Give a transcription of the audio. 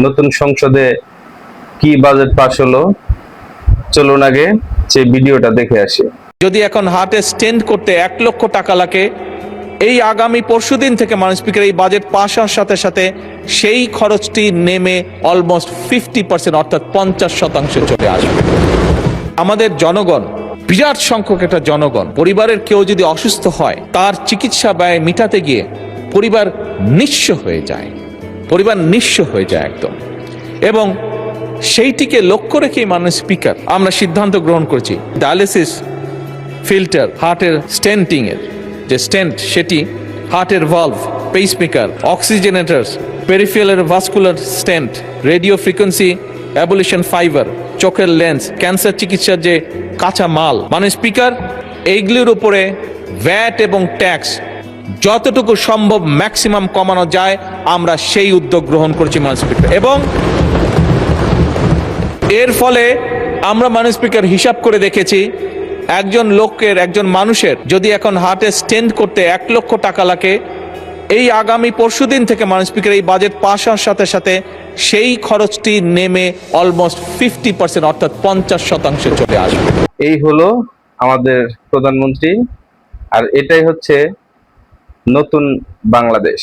নতুন সংসদে কি বাজেট পাস হলো, চলুন আগে সেই ভিডিওটা দেখে আসি। যদি এখন হার্টে স্টেন্ট করতে 1 লক্ষ টাকা লাগে, এই আগামী পরশুদিন থেকে মাননীয় স্পিকার এই বাজেট পাস হওয়ার সাথে সাথে সেই খরচটি নেমে অলমোস্ট 50% অর্থাৎ 50% চলে আসবে। আমাদের জনগণ, বিরাট সংখ্যক একটা জনগণ, পরিবারের কেউ যদি অসুস্থ হয়, তার চিকিৎসা ব্যয় মিটাতে গিয়ে পরিবার নিঃস্ব হয়ে যায়, একদম। এবং সেইটিকে লক্ষ্য রেখে মাননীয় স্পিকার আমরা সিদ্ধান্ত গ্রহণ করেছি ডায়ালিসিস ফিল্টার, হার্টের স্টেন্টিং এর যে স্টেন্ট, সেটি হার্টের valve, pacemaker, oxygenators, peripheral vascular stent, radio frequency ablation fibre, চোখের লেন্স, ক্যান্সার চিকিৎসার যে কাঁচা মাল, মাননীয় স্পিকার এইগুলির উপরে ভ্যাট এবং ট্যাক্স যতটুকু সম্ভব ম্যাক্সিমাম কমানো যায়, আমরা সেই উদ্যোগ গ্রহণ করছি মাননীয় স্পিকার। এবং এর ফলে আমরা মাননীয় স্পিকার হিসাব করে দেখেছি, একজন মানুষের যদি এখন হার্টে স্টেন্ট করতে 1 লক্ষ টাকা লাগে, এই আগামী পরশুদিন থেকে মাননীয় স্পিকার এই বাজেট পাস হওয়ার সাথে সাথে সেই খরচটি নেমে অলমোস্ট 50% অর্থাৎ 50% চলে আসবে। এই হলো আমাদের প্রধানমন্ত্রী, আর এটাই হচ্ছে নতুন বাংলাদেশ।